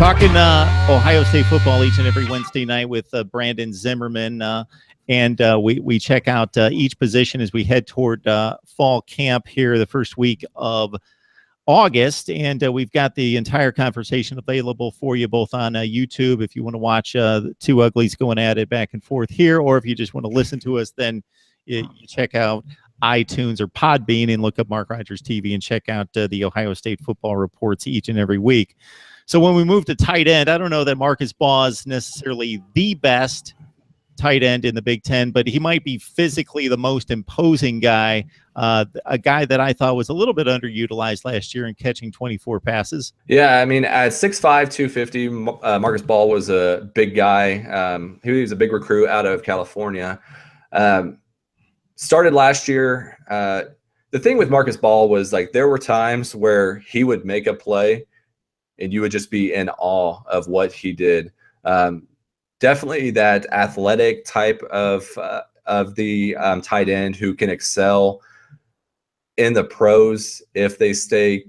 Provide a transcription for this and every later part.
Talking Ohio State football each and every Wednesday night with Brandon Zimmerman, and we check out each position as we head toward fall camp here the first week of August, and we've got the entire conversation available for you both on YouTube if you want to watch the two uglies going at it back and forth here, or if you just want to listen to us, then you check out iTunes or Podbean and look up Mark Rogers TV and check out the Ohio State football reports each and every week. So when we move to tight end, I don't know that Marcus Baugh is necessarily the best tight end in the Big Ten, but he might be physically the most imposing guy, a guy that I thought was a little bit underutilized last year in catching 24 passes. Yeah, I mean, at 6'5", 250, Marcus Baugh was a big guy. He was a big recruit out of California. Started last year. The thing with Marcus Baugh was, like, there were times where he would make a play and you would just be in awe of what he did. Definitely that athletic type of the tight end who can excel in the pros if they stay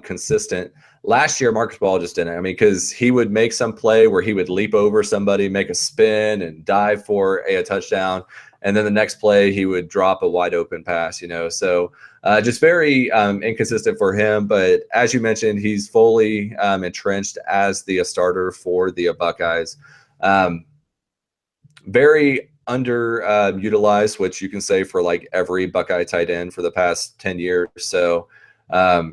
consistent. Last year, Marcus Baugh just didn't. I mean, because he would make some play where he would leap over somebody, make a spin, and dive for a touchdown. And then the next play, he would drop a wide open pass, So just very inconsistent for him. But as you mentioned, he's fully entrenched as the starter for the Buckeyes. Very underutilized, which you can say for like every Buckeye tight end for the past 10 years. So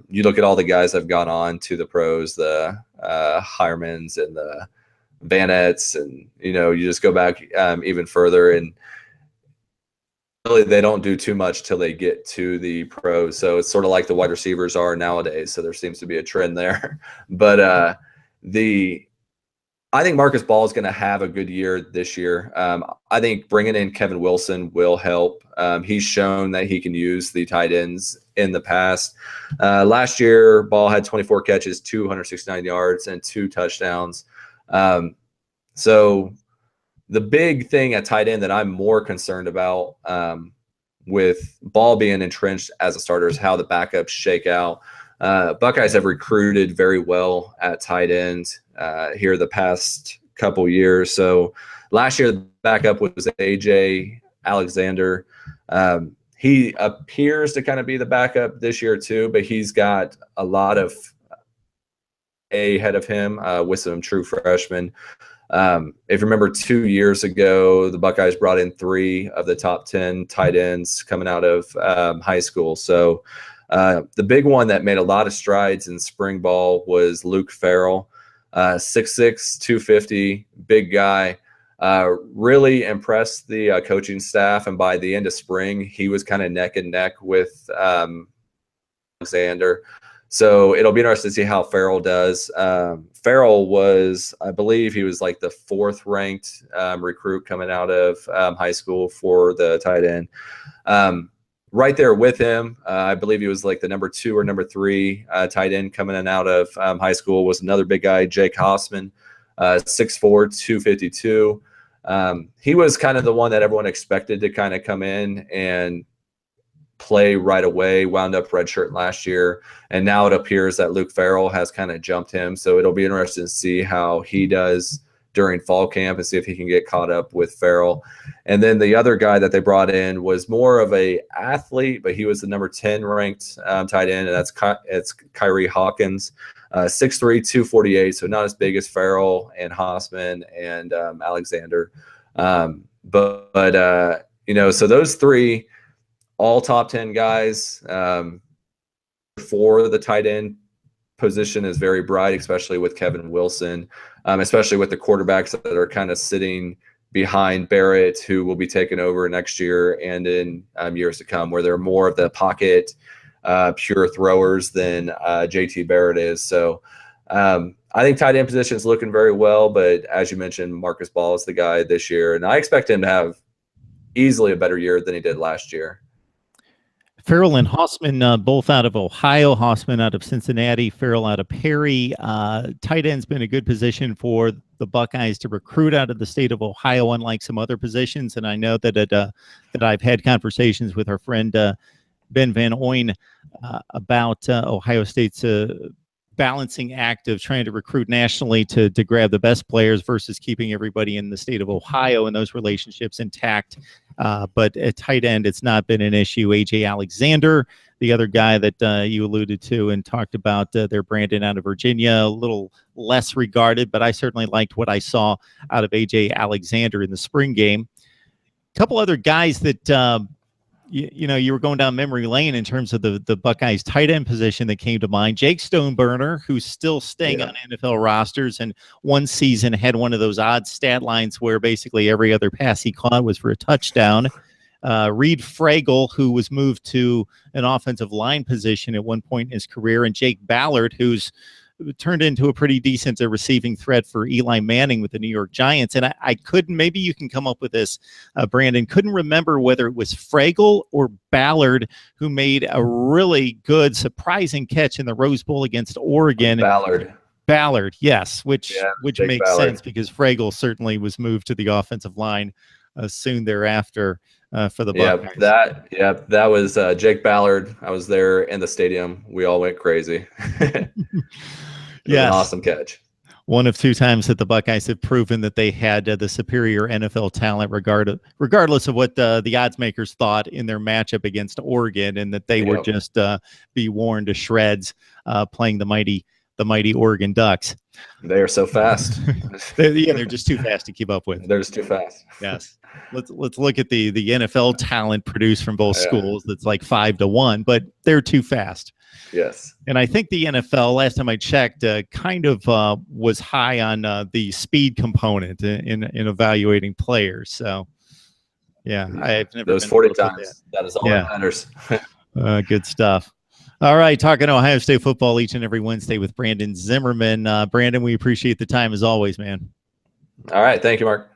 you look at all the guys that have gone on to the pros, the Hiremans and the Vannettes, and, you just go back even further, and really they don't do too much till they get to the pros. So it's sort of like the wide receivers are nowadays. So there seems to be a trend there. But I think Marcus Baugh is going to have a good year this year. I think bringing in Kevin Wilson will help. He's shown that he can use the tight ends in the past. Last year, Baugh had 24 catches, 269 yards, and 2 touchdowns. So the big thing at tight end that I'm more concerned about with Baugh being entrenched as a starter is how the backups shake out. Buckeyes have recruited very well at tight end here the past couple years. So last year, the backup was A.J. Alexander. He appears to kind of be the backup this year too, but he's got a lot of ahead of him with some true freshmen. If you remember 2 years ago, the Buckeyes brought in 3 of the top 10 tight ends coming out of high school. So the big one that made a lot of strides in spring ball was Luke Farrell, 6'6", 250, big guy. Really impressed the coaching staff, and by the end of spring, he was kind of neck and neck with Alexander. So it'll be interesting to see how Farrell does. Farrell was, I believe, he was like the 4th ranked recruit coming out of high school for the tight end. Right there with him, I believe he was like the number 2 or number 3 tight end coming in out of high school was another big guy, Jake Hossman, 6'4", 252. He was kind of the one that everyone expected to kind of come in and play right away, wound up redshirt last year, and now it appears that Luke Farrell has kind of jumped him. So it'll be interesting to see how he does during fall camp and see if he can get caught up with Farrell. And then the other guy that they brought in was more of a athlete, but he was the number 10 ranked tight end, and it's Kyrie Hawkins, 6'3", 248, so not as big as Farrell and Hossman and Alexander. So those 3 all top 10 guys for the tight end position is very bright, especially with Kevin Wilson, especially with the quarterbacks that are kind of sitting behind Barrett, who will be taking over next year and in years to come, where they're more of the pocket pure throwers than JT Barrett is. So I think tight end position is looking very well, but as you mentioned, Marcus Baugh is the guy this year, and I expect him to have easily a better year than he did last year. Farrell and Hossman, both out of Ohio. Hossman out of Cincinnati, Farrell out of Perry. Tight end's been a good position for the Buckeyes to recruit out of the state of Ohio, unlike some other positions. And I know that that I've had conversations with our friend Ben Van Oyn about Ohio State's balancing act of trying to recruit nationally to grab the best players versus keeping everybody in the state of Ohio and those relationships intact. But at tight end, it's not been an issue. A.J. Alexander, the other guy that you alluded to and talked about, their Brandon out of Virginia, a little less regarded, but I certainly liked what I saw out of A.J. Alexander in the spring game. A couple other guys that you were going down memory lane in terms of the Buckeyes tight end position that came to mind. Jake Stoneburner, who's still staying on NFL rosters, and one season had one of those odd stat lines where basically every other pass he caught was for a touchdown. Reed Fragel, who was moved to an offensive line position at one point in his career, and Jake Ballard, who's turned into a pretty decent receiving threat for Eli Manning with the New York Giants. And I couldn't, maybe you can come up with this, Brandon, couldn't remember whether it was Fragel or Ballard who made a really good, surprising catch in the Rose Bowl against Oregon. Ballard, yes, which makes sense because Fragel certainly was moved to the offensive line soon thereafter for the Buckeyes. That was Jake Ballard. I was there in the stadium. We all went crazy. Yes. An awesome catch. One of two times that the Buckeyes have proven that they had the superior NFL talent, regardless of what the odds makers thought in their matchup against Oregon, and that they were just be worn to shreds playing the mighty Oregon Ducks. They are so fast. They're just too fast to keep up with. They're just too fast. Yes. Let's look at the NFL talent produced from both schools. That's like 5-1, but they're too fast. Yes. And I think the NFL, last time I checked, kind of was high on the speed component in evaluating players. So, yeah, I've never those 40 times. That is all that matters. Good stuff. All right, talking Ohio State football each and every Wednesday with Brandon Zimmerman. Brandon, we appreciate the time as always, man. All right, thank you, Mark.